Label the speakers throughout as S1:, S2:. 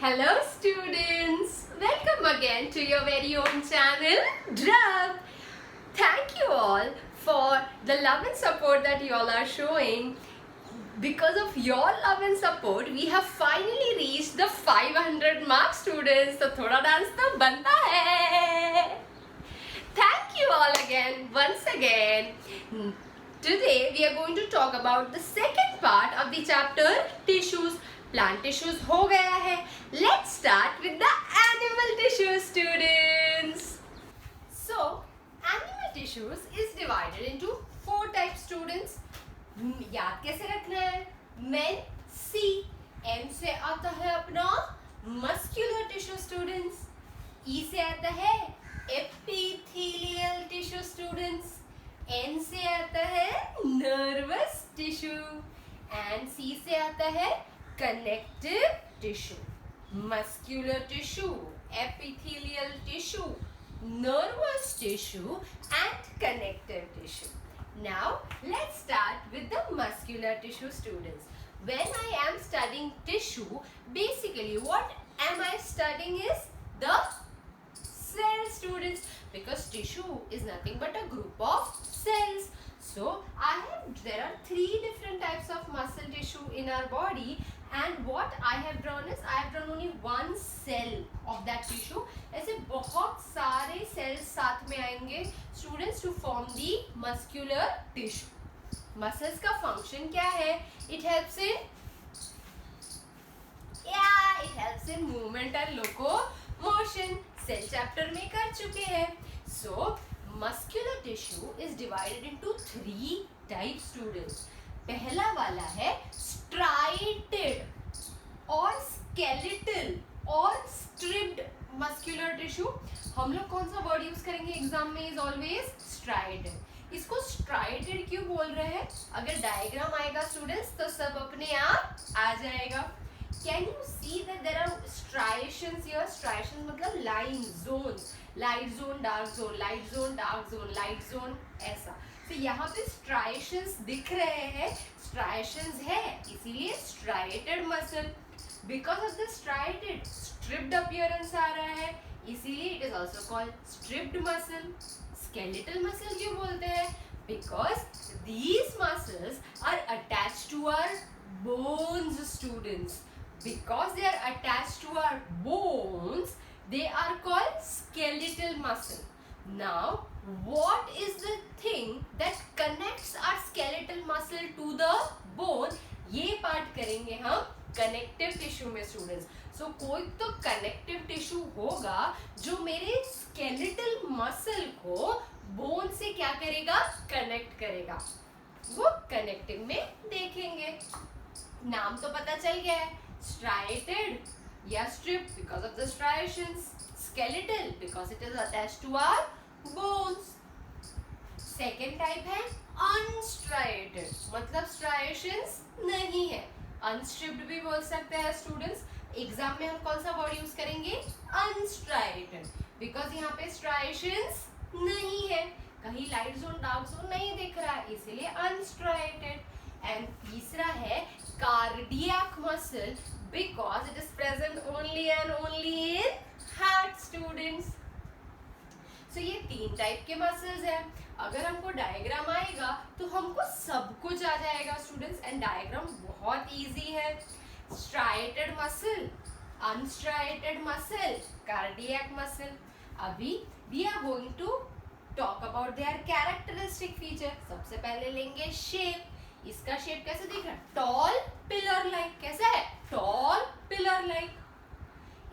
S1: Hello students, welcome again to your very own channel Druv. Thank you all for the love and support that you all are showing. Because of your love and support, we have finally reached the 500 mark students. तो थोड़ा dance तो बनता है. Thank you all again, once again. Today we are going to talk about the second part of the chapter tissues. Plant tissues हो गया है. Let's start with the animal tissues, students. So, animal tissues is divided into 4 types, students. याद कैसे रखना है? Men, C. M से आता है अपना muscular tissue, students. E से आता है epithelial tissue, students. N से आता है nervous tissue. And C से आता है connective tissue. Muscular tissue, epithelial tissue, nervous tissue and connective tissue. Now let's start with the muscular tissue, students. When I am studying tissue, basically what am I studying is the cells, students, because tissue is nothing but a group of cells. So there are 3 different types of muscle tissue in our body, and what I have drawn is I have drawn only one cell of that tissue. ऐसे बहुत सारे cells साथ में आएंगे students to form the muscular tissue. Muscles का function क्या है? It helps in movement and locomotion. Cell chapter में कर चुके हैं. So muscular tissue is divided into 3 types, students. पहला वाला है striated और skeletal और stripped muscular tissue. हम लोग कौन सा वर्ड यूज करेंगे एग्जाम में? Is always striated. इसको striated क्यों बोल रहे हैं? अगर डायग्राम आएगा स्टूडेंट्स तो सब अपने आप आ जाएगा. Can you see that there are striations here? Striations मतलब line zones, light zone, dark zone, light zone, dark zone, light zone, ऐसा. तो यहाँ पे striations दिख रहे हैं. Striations है इसीलिए striated muscle. Because of the striated, stripped appearance आ रहा है इसीलिए it is also called stripped muscle. Skeletal muscle क्यों बोलते हैं? Because these muscles are attached to our bones, students. Because they are attached to our bones, they are called skeletal muscle. Now, what is the thing that connects our skeletal muscle to the bone? ये part करेंगे हम connective tissue में, students. So कोई तो connective tissue होगा जो मेरे skeletal muscle को bone से क्या करेगा? Connect करेगा. वो connective में देखेंगे. नाम तो पता चल गया है. Striated या stripped because of the striations. Skeletal because it is attached to our bones. Second type है unstriated, मतलब striations नहीं है. Unstripped भी बोल सकते हैं students. एग्जाम में हम कौन सा वर्ड यूज करेंगे? Unstriated, because यहाँ पे striations नहीं है. कहीं लाइट जोन डार्क जोन नहीं दिख रहा है इसीलिए unstriated. एंड तीसरा है cardiac muscle because it is present only and only in heart, students. So ये 3 टाइप के मसल्स हैं. अगर हमको डायग्राम आएगा तो हमको सब कुछ आ जाएगा स्टूडेंट्स. एंड डायग्राम बहुत इजी है. striated muscle, unstriated muscle, cardiac muscle. अभी we are going to talk about their characteristic feature. सबसे पहले लेंगे शेप. इसका शेप कैसे दिख रहा है? Tall pillar like. कैसा है? Tall pillar like.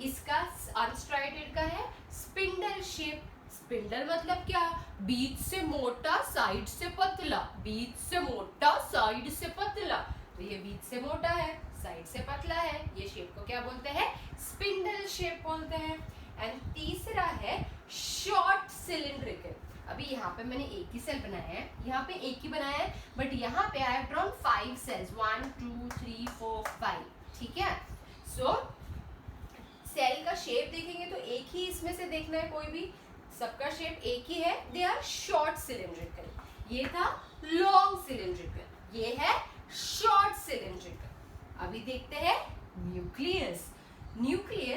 S1: इसका अनस्ट्राइटेड का है स्पिंडल शेप. स्पिंडल मतलब क्या? बीच से मोटा साइड से पतला. बीच से मोटा साइड से पतला. तो ये बीच से मोटा है साइड से पतला है. ये शेप को क्या बोलते हैं? स्पिंडल शेप बोलते हैं. एंड तीसरा है शॉर्ट सिलिंड्रिकल. अभी यहाँ पे मैंने एक ही सेल बनाया है, यहाँ पे एक ही बनाया है, बट यहाँ पे आई हैव ड्रॉन 5 सेल्स. 1 2 3 4 5. ठीक है. सो सेल का शेप देखेंगे तो एक ही इसमें से देखना है. कोई भी सबका शेप एक ही है. They are short cylindrical. ये था लॉन्ग सिलिंड्रिकल, ये है शॉर्ट सिलिंड्रिकल. अभी देखते हैं न्यूक्लियस. न्यूक्लियस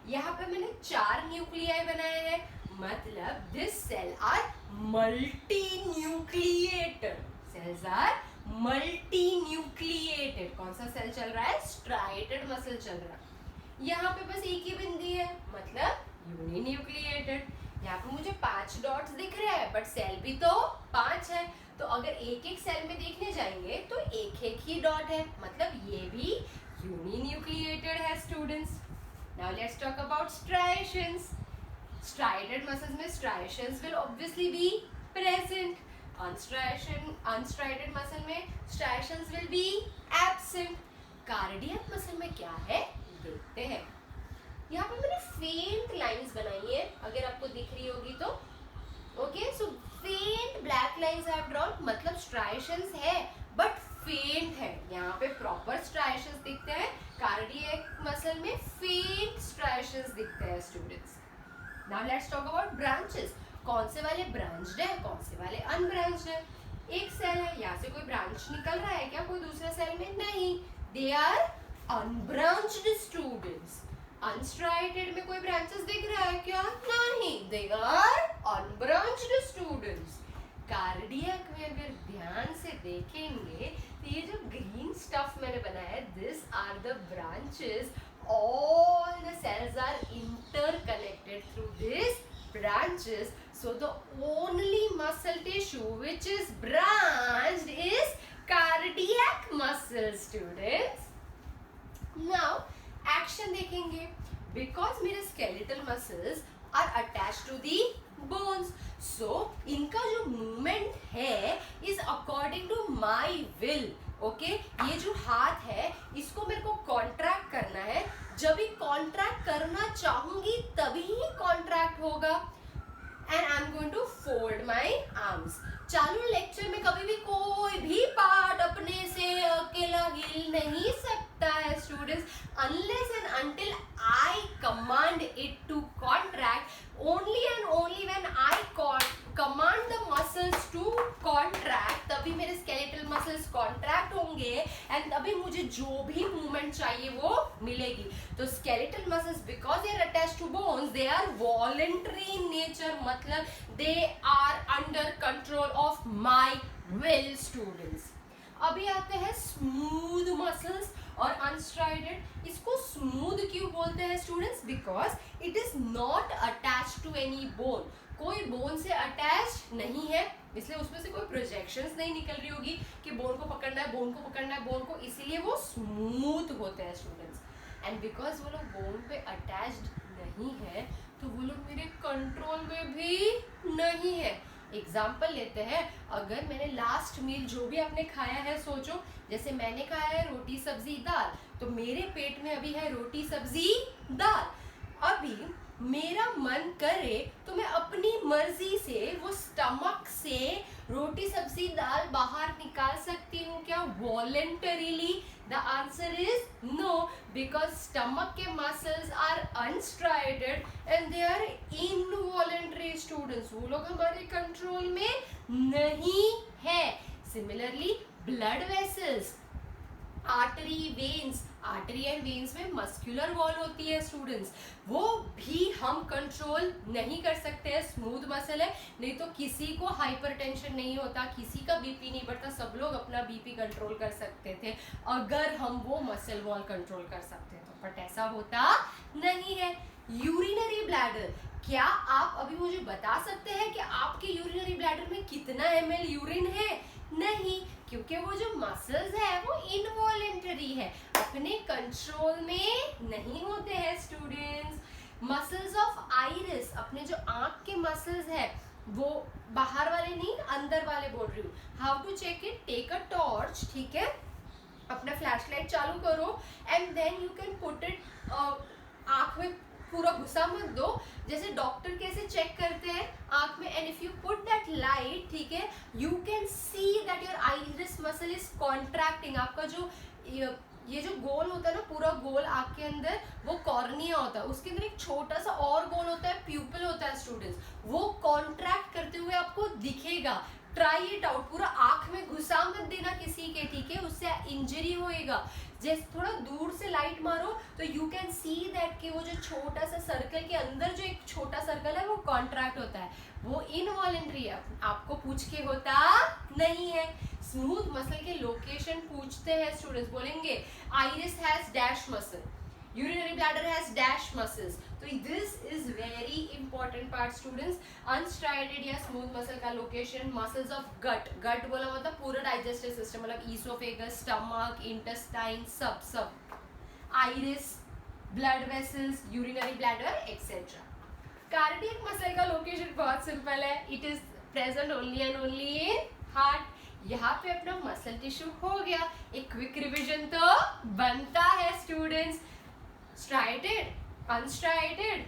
S1: यहाँ पे मैंने 4 न्यूक्लियाई बनाए हैं, मतलब this cell are multinucleated, cells are multinucleated. कौन सा सेल चल रहा है? स्ट्राइएटेड मसल चल रहा है। यहाँ पे बस एक ही बिंदी है, मतलब यूनिन्यूक्लिएटेड। यहाँ पे मुझे 5 डॉट्स दिख रहे हैं, बट सेल भी तो 5 है, तो अगर एक एक सेल में देखने जाएंगे तो एक एक ही डॉट है, मतलब ये भी यूनिन्यूक्लिएटेड है students. Now let's talk about striations. Striated muscles में striations will obviously be present. Unstriated muscle में striations will be absent. Cardiac muscle में क्या है देखते हैं। यहाँ पे मैंने फेंट लाइंस बनाई है, अगर आपको दिख रही होगी तो। ओके, सो फेंट black lines I have drawn, मतलब स्ट्राइएशंस है बट फेंट है। यहाँ पे प्रॉपर स्ट्राइएशंस दिखते हैं, कार्डियक मसल में फेंट स्ट्राइएशंस दिखते हैं students. Now let's talk about branches. कौन से वाले ब्रांच्ड है, कौन से वाले अनब्रांच्ड है। एक सेल है, यहाँ से कोई ब्रांच निकल रहा है क्या कोई दूसरे सेल में? नहीं, they are unbranched students. Unstriated में कोई ब्रांचेस दिख रहा है क्या? नहीं, they are unbranched students. Cardiac में अगर ध्यान से देखेंगे तो ये जो ग्रीन स्टफ मैंने बनाया है, this are the branches. All the cells are interconnected through this branches, so the only muscle tissue which is branched is cardiac muscle students. Now action देखेंगे, because मेरे skeletal muscles are attached to the bones, so इनका जो movement है is according to my will. Okay, ये जो हाथ है इसको मेरे को कॉन्ट्रैक्ट करना है, जब भी कॉन्ट्रैक्ट करना चाहूंगी तभी ही कॉन्ट्रैक्ट होगा। And I am going to fold my arms. चालू लेक्चर में कभी भी कोई भी पार्ट अपने से अकेला हिल नहीं सकता है students, unless and until I command it to contract. Only and only when I command the muscles to contract, तभी मेरे स्केलेटल मसल्स कॉन्ट्रैक्ट होंगे एंड तभी मुझे जो भी मूवमेंट चाहिए वो मिलेगी। तो skeletal muscles because they are attached to bones, they are voluntary in nature, मतलब they are under control of my will students. अभी आते हैं स्मूथ मसल्स और अनस्ट्राइडेड। इसको स्मूथ क्यों बोलते हैं students? Because it is not attached to any bone, कोई बोन से अटैच नहीं है, इसलिए उसमें से कोई प्रोजेक्शंस नहीं निकल रही होगी कि बोन को पकड़ना है, बोन को पकड़ना है, बोन को, इसीलिए वो स्मूथ होते हैं स्टूडेंट्स। एंड बिकॉज वो लोग बोन पे अटैच्ड नहीं है तो वो लोग मेरे कंट्रोल में भी नहीं है। एग्जाम्पल लेते हैं, अगर मैंने लास्ट मील जो भी आपने खाया है, सोचो जैसे मैंने खाया है रोटी सब्जी दाल, तो मेरे पेट में अभी है रोटी सब्जी दाल। अभी मेरा मन करे तो मैं अपनी मर्जी से वो स्टमक से रोटी सब्जी दाल बाहर निकाल सकती हूँ क्या voluntarily? The answer is no, because stomach के muscles are unstriated and they are involuntary students, वो लोग हमारे कंट्रोल में नहीं है। Similarly blood vessels, artery, veins, artery and veins में मस्कुलर वॉल होती है स्टूडेंट्स, वो भी हम कंट्रोल नहीं कर सकते हैं। स्मूथ मसल है, नहीं तो किसी को हाइपरटेंशन नहीं होता, किसी का बीपी नहीं बढ़ता, सब लोग अपना बीपी कंट्रोल कर सकते थे अगर हम वो मसल वॉल कंट्रोल कर सकते तो, बट ऐसा होता नहीं है। यूरिनरी ब्लैडर, क्या आप अभी मुझे बता सकते हैं कि आपके यूरिनरी ब्लैडर में कितना ml यूरिन है? नहीं, क्योंकि वो जो मसल्स है वो इनवॉलेंटरी है, अपने कंट्रोल में नहीं होते हैं स्टूडेंट्स। मसल्स ऑफ आइरिस, अपने जो आंख के मसल्स है वो बाहर वाले नहीं अंदर वाले बोल रही हूँ। How to check it? Take a torch, ठीक है, अपना फ्लैशलाइट चालू करो and then you can put it, आंख में पूरा घुसा मत दो, जैसे डॉक्टर कैसे चेक करते हैं आंख में, and if you put that light, ठीक है, you can see that your iris muscle is contracting. आपका जो ये जो गोल होता है ना, पूरा गोल आंख के अंदर, वो कॉर्निया होता है, उसके अंदर एक छोटा सा और गोल होता है, प्यूपिल होता है स्टूडेंट्स, वो कॉन्ट्रैक्ट करते हुए आपको दिखेगा। ट्राई इट आउट, पूरा आंख में घुसा मत देना किसी के, ठीक है, उससे इंजरी होएगा। जैसे थोड़ा दूर से लाइट मारो तो यू कैन सी दैट कि वो जो छोटा सा सर्कल के अंदर जो एक छोटा सर्कल है वो कॉन्ट्रैक्ट होता है, वो इनवॉलेंट्री है, आपको पूछ के होता नहीं है। स्मूथ मसल के लोकेशन पूछते हैं स्टूडेंट्स, बोलेंगे iris has dash muscle, urinary bladder has dash muscles, तो this is very important part students। unstriated या smooth muscle का location, muscles of gut, gut बोला मतलब पूरा digestive system, मतलब esophagus, stomach, intestine, सब iris, blood vessels, urinary bladder etc। cardiac muscle का location बहुत simple है, it is present only and only in heart। यहाँ पे अपना मसल टिश्यू हो गया, एक क्विक रिविजन तो बनता है स्टूडेंट्स। striated, unstriated,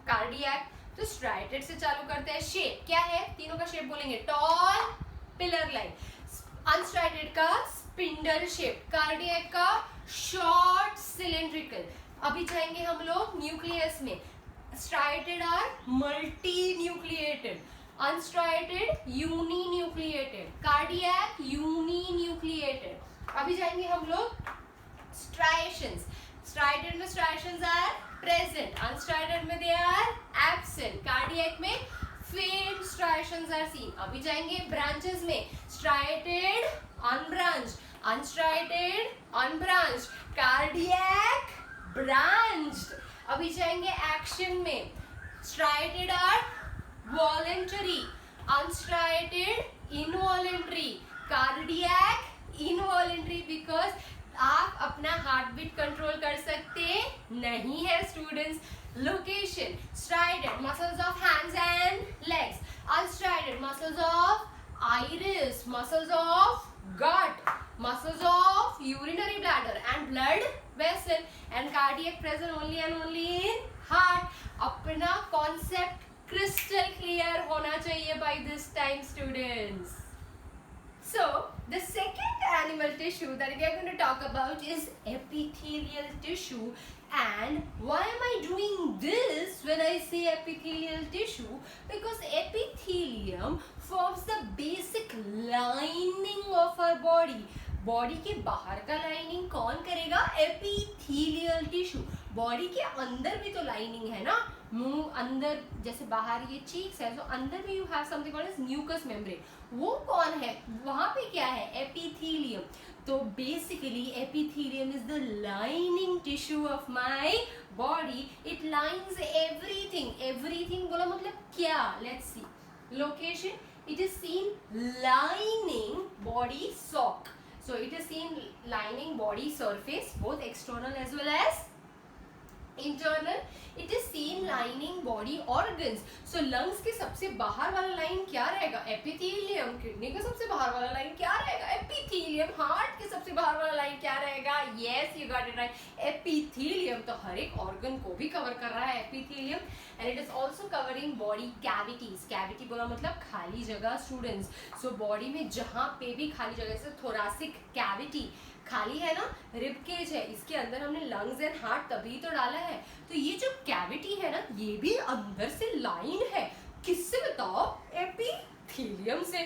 S1: cardiac, तो striated से चालू करते हैं। शेप क्या है, तीनों का शेप बोलेंगे, टॉल पिलर लाइन, unstriated का स्पिंडल शेप, कार्डियक का शॉर्ट सिलेंड्रिकल। अभी जाएंगे हम लोग न्यूक्लियस में, striated are multinucleated, unstriated uninucleated, cardiac uninucleated. अभी जाएंगे हम लोग striations, striated में striations are present, unstriated में they are absent, cardiac में faint striations are seen। अभी जाएंगे branches में, striated unbranched, unstriated unbranched, cardiac branched। अभी जाएंगे action में, striated are voluntary, unstriated involuntary, cardiac involuntary, because आप अपना हार्ट बीट कंट्रोल कर सकते नहीं है students. Location, striated muscles of hands and legs, unstriated muscles of iris, muscles of gut, muscles of urinary bladder and blood vessel, and cardiac present only and only in heart। अपना concept crystal clear होना चाहिए by this time students। So the second animal tissue that we are going to talk about is epithelial tissue। And why am I doing this when I say epithelial tissue? Because epithelium forms the basic lining of our body। Body के बाहर का lining कौन करेगा, epithelial tissue. Body के अंदर भी तो lining है ना, मुंह अंदर, जैसे बाहर ये चीक्स है, तो अंदर भी you have something called as mucous membrane. वो कौन है, वहां पे क्या है, एपिथेलियम। तो basically epithelium is the lining tissue of my body. It lines everything, everything बोला मतलब क्या, let's see location, it is seen lining body sock। So it is seen lining body surface, both external as well as internal। It is seen lining body organs। So lungs के सबसे बाहर वाला line क्या रहेगा, epithelium. Kidney का सबसे बाहर वाला लाइन क्या रहेगा, एपिथेलियम। हार्ट के सबसे बाहर वाला लाइन क्या रहेगा, yes you got it right, epithelium. तो हर एक ऑर्गन को भी कवर कर रहा है epithelium. And it is also covering body cavities. Cavity बोला मतलब खाली जगह स्टूडेंट्स। सो बॉडी में जहाँ पे भी खाली जगह, जैसे थोरासिक कैविटी खाली है ना, रिब केज है, इसके अंदर हमने लंग्स एंड हार्ट तभी तो डाला है। तो ये जो कैविटी है ना, ये भी अंदर से लाइन है, किससे बताओ, एपिथेलियम से।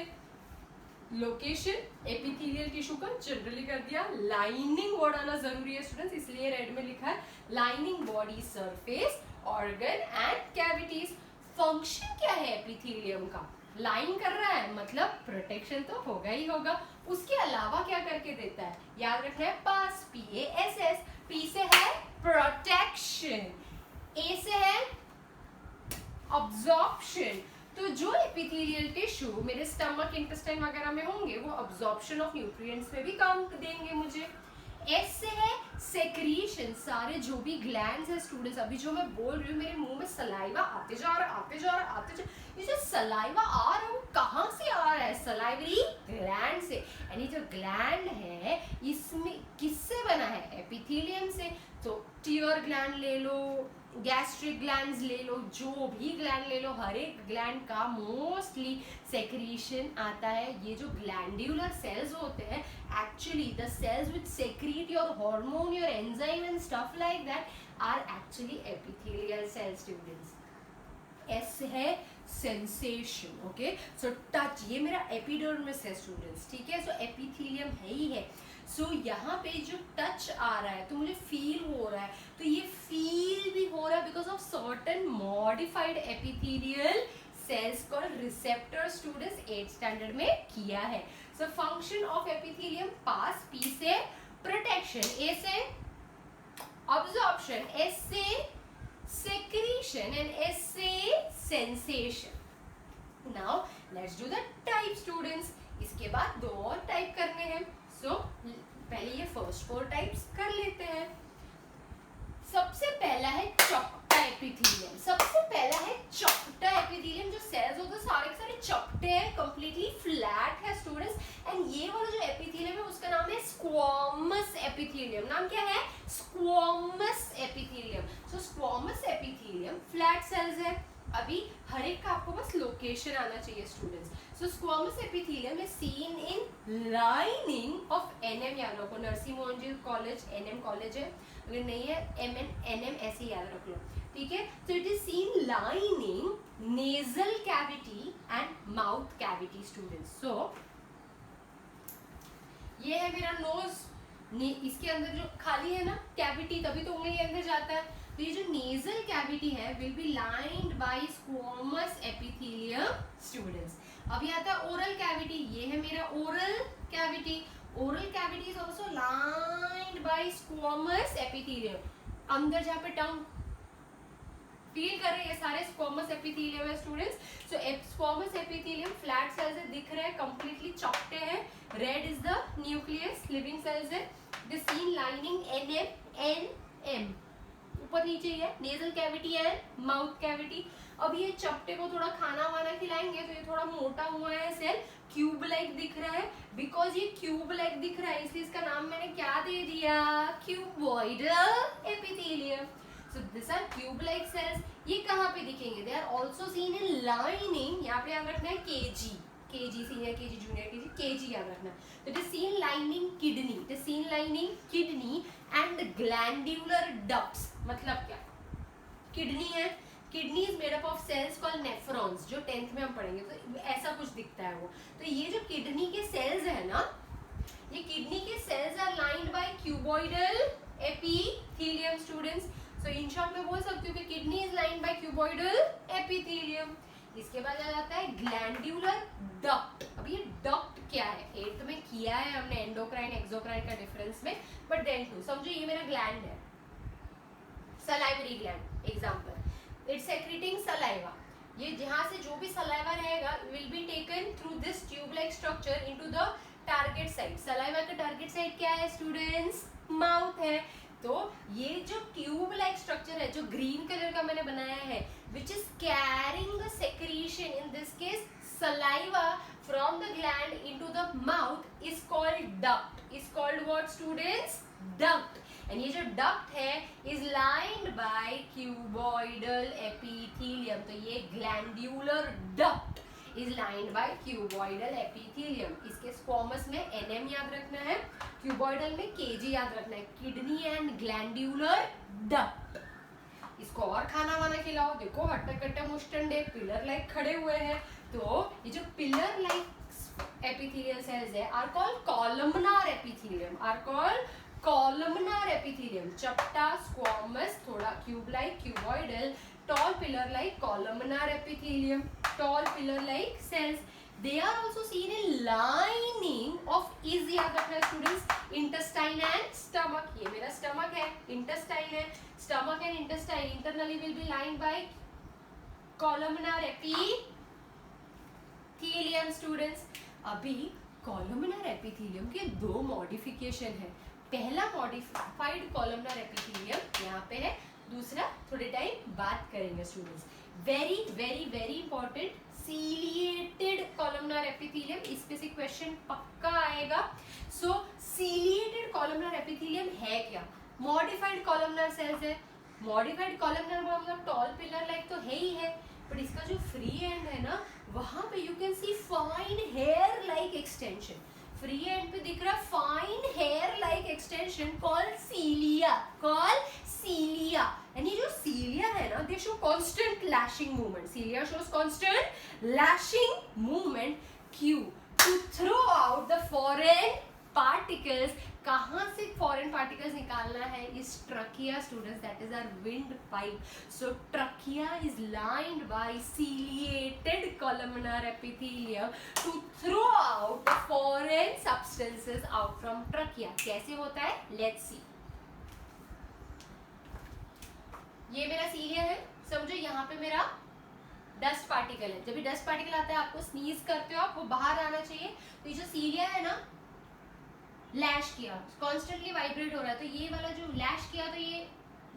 S1: लोकेशन एपिथेलियल टिश्यू का जनरली कर दिया, लाइनिंग वर्ड आना जरूरी है स्टूडेंट्स, इसलिए रेड में लिखा है lining body surface organ and cavities. Function क्या है एपिथेलियम का, लाइन कर रहा है मतलब प्रोटेक्शन तो होगा ही होगा। उसके अलावा क्या करके देता है, याद रखना है, पास, PASS। P से है प्रोटेक्शन, A से है अब्जॉर्प्शन। तो जो एपिथेलियल टिश्यू मेरे स्टमक इंटेस्टाइन वगैरह में होंगे वो अब्जॉर्प्शन ऑफ न्यूट्रिएंट्स में भी काम देंगे मुझे। S से है सेक्रीशन, सारे जो भी ग्लैंड्स है स्टूडेंट्स, अभी जो मैं बोल रही हूँ मेरे मुंह में सलाइवा आते जा रहा आते जा रहा आते जा, ये जो सलाइवा आ रहा है वो कहाँ से आ रहा है, सलाइवरी ग्लैंड से। यानी जो ग्लैंड है इसमें किससे बना है, एपिथेलियम से। तो टीयर ग्लैंड ले लो, गैस्ट्रिक ग्लैंड्स ले लो, जो भी ग्लैंड ले लो, हर एक ग्लैंड का मोस्टली सेक्रीशन आता है। ये जो ग्लैंड्यूलर सेल्स होते हैं, actually the cells which secrete your hormone, your enzyme and stuff like that are actually epithelial cell students। S है सेंसेशन, ओके। सो टच, ये मेरा एपिडर्मिस है स्टूडेंट्स, ठीक है। सो एपिथेलियम है ही है। सो यहाँ पे जो टच आ रहा है तो मुझे फील हो रहा है, तो ये फील भी हो रहा है because of certain modified epithelial cells called receptor students 8th standard में किया है। So function of epithelium, pass, P से प्रोटेक्शन, ए से absorption, S से secretion and S से sensation. Now let's do the type students. इसके बाद दो और टाइप करने हैं. So पहले ये फर्स्ट 4 टाइप्स कर लेते हैं. सबसे पहला है चपटा एपिथेलियम. सबसे पहला है चपटा एपिथेलियम. जो सेल्स होते हैं सारे के सारे चपटे हैं, कंप्लीटली फ्लैट है स्टूडेंट्स. एंड ये वाला जो एपिथेलियम है उसका नाम है स्क्वामस एपिथेलियम. नाम क्या है? Squamous epithelium. So squamous epithelium flat cells है. अभी हर एक का आपको बस लोकेशन आना चाहिए students. So squamous epithelium is seen in lining of NM. याद रखो, Narsingh Mohan ji college NM college है, अगर नहीं है एमएन एनएम ऐसे याद रख लो, ठीक है. So it is seen lining nasal cavity and mouth cavity students. So ये है मेरा नोज. इसके अंदर जो खाली है ना कैविटी, तभी तो उंगली अंदर जाता है. तो ये जो नेजल कैविटी है will be lined by squamous epithelium students. अभी आता है ओरल कैविटी. ये है मेरा oral cavity. Oral cavity is also lined by squamous epithelium. अंदर जहाँ पे टंग फील कर रहे हैं, ये सारे स्क्वामस एपिथेलियम है students. So squamous epithelium flat cells है, दिख रहे हैं, कंप्लीटली चपटे हैं. Red is the nucleus, living cells है. दिस सीन लाइनिंग एनएम, ऊपर नीचे ही है, nasal cavity and mouth cavity. अब ये चपटे को थोड़ा खाना वाना खिलाएंगे तो ये थोड़ा मोटा हुआ है सेल, क्यूब लाइक दिख रहा है. बिकॉज ये क्यूब लाइक दिख रहा है इसलिए इसका नाम मैंने क्या दे दिया? Cuboidal epithelium. So these are cube-like cells. ये कहाँ पे दिखेंगे? They are also seen in lining. यहाँ पे याद रखना है KG, senior KG, junior KG, KG याद रखना. So it is seen lining kidney. It is seen lining kidney and glandular ducts. मतलब क्या? Kidney है. Kidney is made up of cells called nephrons. जो 10th में हम पढ़ेंगे तो ऐसा कुछ दिखता है वो. तो ये जो kidney के cells है ना, ये kidney के cells are lined by cuboidal epithelium students. So in short मैं बोल सकती हूँ कि kidney is lined by cuboidal epithelium. इसके बाद आ जाता है ग्लैंड्यूलर डक्ट. अब ये डक्ट क्या है? 8th में किया है हमने एंडोक्राइन एक्सोक्राइन का डिफरेंस में, बट देन टू समझो ये मेरा ग्लैंड है, salivary gland example. It's secreting saliva. ये जहाँ से जो भी सलाइवा रहेगा will be taken through this tube like structure into the target site. Saliva का टारगेट साइट क्या है स्टूडेंट्स? माउथ है. तो ये जो ट्यूब लाइक स्ट्रक्चर है जो ग्रीन कलर का मैंने बनाया है, which is carrying the secretion, in this case saliva from the gland into the mouth, is called duct. Is called what students? Duct. And ये जो डक्ट है is lined by cuboidal epithelium. तो ये glandular duct is lined by cuboidal epithelium. इसके squamous में NM याद रखना है, क्यूबॉइडल में केजी याद रखना है. Kidney and glandular duct. इसको और खाना वाना खिलाओ. देखो हट्टा कट्टा मुस्टंडे पिलर लाइक खड़े हुए हैं. तो ये जो पिलर लाइक एपिथेलियल सेल्स है are called columnar epithelium. Are called columnar epithelium. चपटा, स्क्वामस, थोड़ा cube like, cuboidal, tall pillar like columnar epithelium, tall pillar like cells. They are also seen in lining of is याद रखना students, intestine and stomach. ये मेरा stomach है, intestine है. Stomach and intestine internally will be lined by columnar epithelium students. अभी columnar epithelium के दो modification है. पहला modified columnar epithelium यहाँ पे है, दूसरा थोड़े टाइम बात करेंगे students. Very very very important, ciliated columnar epithelium. इस पे से क्वेश्चन पक्का आएगा. सो सीलिएटेड कॉलमनार एपिथेलियम है क्या? मॉडिफाइड कॉलमनार सेल्स है. मॉडिफाइड कॉलमनार मतलब टॉल पिलर लाइक तो है ही है, बट इसका जो फ्री एंड है ना, वहां पे you can see fine hair like extension. Free end पे दिख रहा fine hair like extension called cilia. Called cilia. And ये जो सीलिया है ना, they show constant lashing movement. Cilia shows constant lashing movement. Q, to throw out the foreign particles. कहाँ से foreign particles निकालना है? इस trachea students, that is our windpipe. So trachea is lined by ciliated columnar epithelium to throw out the foreign substances out from trachea. कैसे होता है? Let's see. ये मेरा सीलिया है, समझो यहाँ पे मेरा डस्ट पार्टिकल है. जब भी डस्ट पार्टिकल आता है आपको स्नीज करते हो आप, वो बाहर आना चाहिए. तो ये जो सीलिया है ना, लैश किया, कॉन्स्टेंटली वाइब्रेट हो रहा है, तो ये वाला जो लैश किया तो ये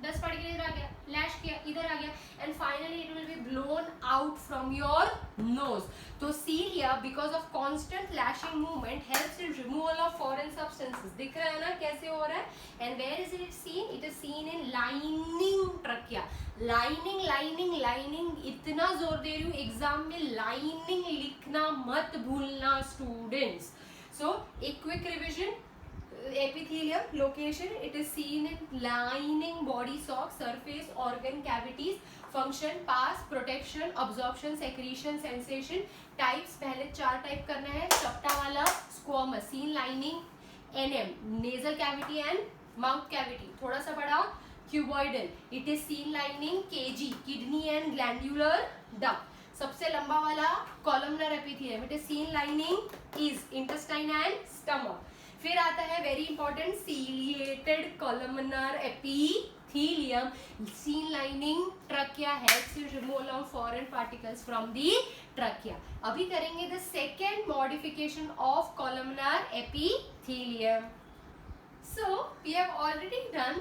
S1: डस्ट पार्टिकल इधर आ गया, लैश किया इधर आ गया, and finally it will be blown out from your nose. तो cilia because of constant lashing movement helps in removal of foreign substances. दिख रहा है ना कैसे हो रहा है? And where is it seen? It is seen in lining trachea. Lining lining lining, इतना जोर दे रही हूँ, एग्जाम में लाइनिंग लिखना मत भूलना स्टूडेंट्स. सो एक quick revision. Epithelium location, it is seen in lining body sock, surface, organ cavities. Function, pass, protection, absorption, secretion, sensation. Types पहले 4 टाइप करना है. चपटा वाला squamous, seen lining, NM, nasal cavity and mouth cavity. थोड़ा सा बड़ा cuboidal, it is seen lining, KG, kidney and glandular duct. सबसे लंबा वाला columnar epithelium, it is seen lining is intestine and stomach. फिर आता है very important ciliated columnar epithelium, seen lining trachea, helps in removal of foreign particles from the trachea. अभी करेंगे the second modification of columnar epithelium. So we have already done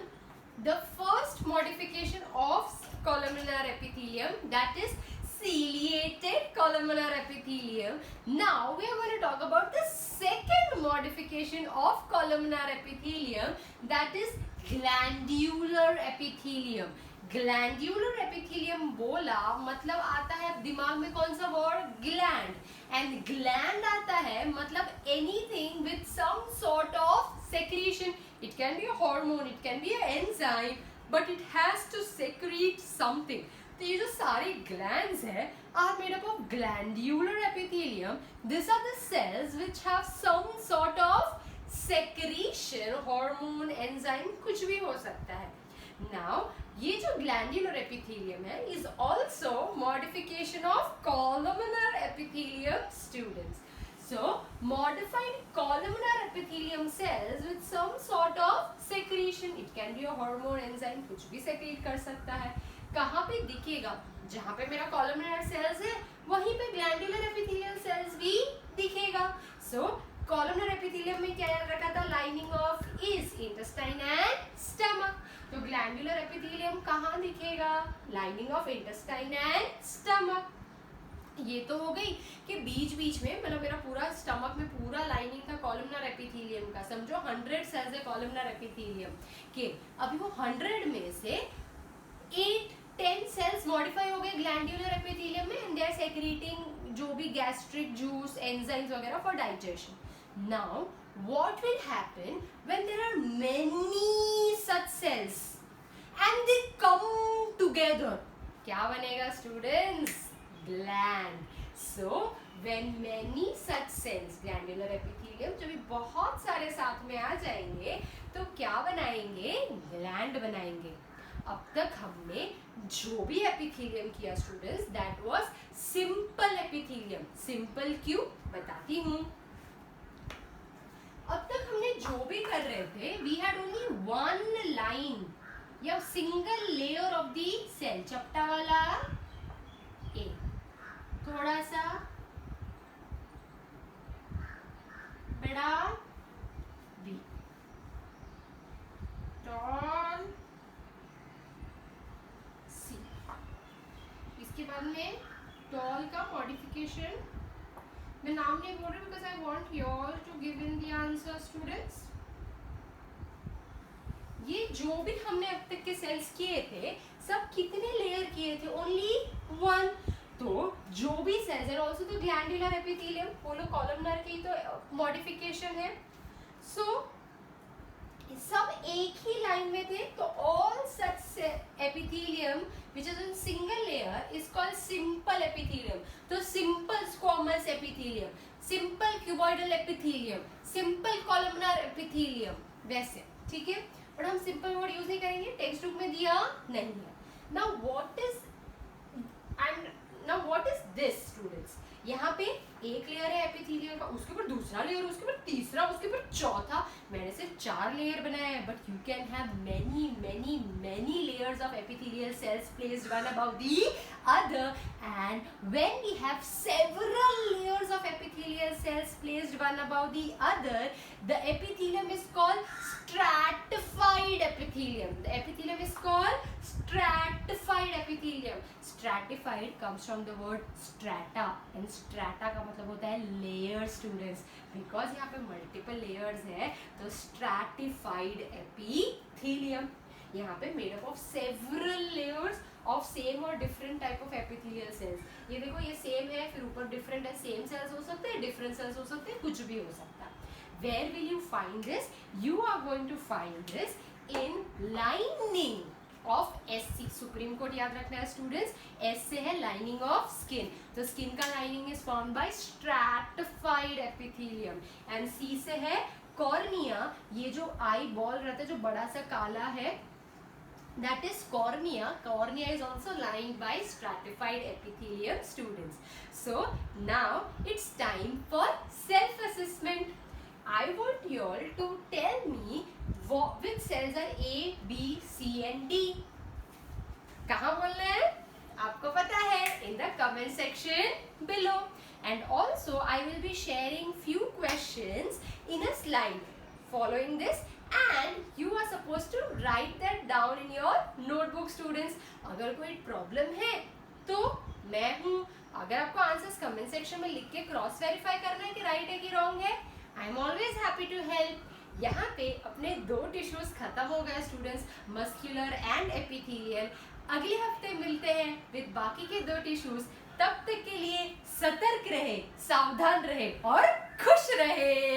S1: the first modification of columnar epithelium, that is ciliated columnar epithelium. Now we are going to talk about the second modification of columnar epithelium, that is glandular epithelium. Glandular epithelium बोला मतलब आता है दिमाग में कौन सा word? Gland. And gland आता है मतलब anything with some sort of secretion. It can be a hormone, it can be an enzyme, but it has to secrete something. तो ये जो सारे glands है are made up of glandular epithelium. These are the cells which have some sort of secretion, hormone, enzyme, कुछ भी हो सकता है. Now ये जो glandular epithelium है is also modification of columnar epithelium students. So modified columnar epithelium cells with some sort of secretion. It can be a hormone, enzyme, कुछ भी secrete कर सकता है. कहाँ पे दिखेगा? जहाँ पे मेरा columnar cells है वहीं पे glandular epithelial cells भी दिखेगा. So columnar epithelium में क्या याद रखा था? Lining of is intestine and stomach. तो glandular epithelium कहाँ दिखेगा? Lining of intestine and stomach. ये तो हो गई कि बीच बीच में मतलब मेरा पूरा स्टमक में पूरा लाइनिंग था कॉलमनर एपिथेलियम का. समझो 100 सेल्स है कॉलमनर एपिथेलियम के. अभी वो 100 में से 8-10 सेल्स मॉडिफाई हो गए ग्लैंडुलर एपिथेलियम में, एंड दे आर सेक्रेटिंग जो भी गैस्ट्रिक जूस, एंजाइम्स वगैरह for digestion. Now what will happen when there are many such cells and they come together? क्या बनेगा students? Gland. So when many such cells, glandular epithelium, जब भी बहुत सारे साथ में आ जाएंगे तो क्या बनाएंगे? Gland बनाएंगे. अब तक हमने जो भी epithelium किया students, that was simple epithelium. Simple क्यों? बताती हूँ. अब तक हमने जो भी कर रहे थे, we had only one line या single layer of the cell. चपटा वाला A, थोड़ा सा बड़ा B, टॉल C. इसके बाद में टॉल का मॉडिफिकेशन मैं नाम नहीं बोल रही because I want you all to give in the answer students. ये जो भी हमने अब तक के सेल्स किए थे सब कितने लेयर किए थे? Only one. तो जो भी सेल्स है ऑल्सो तो ग्लैंडुलर एपिथेलियम बोलो कॉलमनर की तो मॉडिफिकेशन है. सो सब एक ही लाइन में थे तो all such epithelium which is in single layer is called simple epithelium. तो simple squamous epithelium, simple cuboidal epithelium, simple columnar epithelium, वैसे, ठीक है. बट हम सिंपल वर्ड यूज नहीं करेंगे, टेक्स्ट बुक में दिया नहीं है. Now what is this students? यहाँ पे एक लेयर है एपिथेलियम का, उसके ऊपर दूसरा लेयर, उसके ऊपर तीसरा, उसके ऊपर चौथा. मैंने सिर्फ 4 लेयर बनाया है, but you can have many layers of epithelial cells placed one above the other. And when we have several layers of epithelial cells placed one above the other, the epithelium is called stratified epithelium. The epithelium is called stratified epithelium. Stratified comes from the word strata, and strata का मतलब होता है layer students. Because यहाँ पे multiple layers है, तो stratified epithelium. यहाँ पे made up of several layers of same or different type of epithelial cells. ये देखो, ये same है, फिर ऊपर different है, same cells हो सकते हैं, different cells हो सकते हैं, कुछ भी हो सकता है. Where will you find this? You are going to find this in lining of SC. Supreme court याद रखना है स्टूडेंट्स. S से है lining of skin, तो skin का lining is formed by stratified epithelium. And C से है cornea. ये जो आई बॉल रहता है, जो बड़ा सा काला है, that is cornea. Cornea is also lined by stratified epithelium students. So now it's time for self assessment. I want you all to tell me which cells are A, B, C and D. कहाँ बोलना है? आपको पता है, in the comment section below. And also I will be sharing few questions in a slide following this, and you are supposed to write that down in your notebook students. अगर कोई problem है तो मैं हूँ. अगर आपको answers comment section में लिख के क्रॉस वेरीफाई करना है कि राइट है कि रॉन्ग है, I am always happy to help. यहाँ पे अपने 2 टिश्यूज खत्म हो गए स्टूडेंट्स, मस्कुलर एंड एपिथेलियल. अगले हफ्ते मिलते हैं विद बाकी के 2 टिश्यूज. तब तक के लिए सतर्क रहे, सावधान रहे और खुश रहे.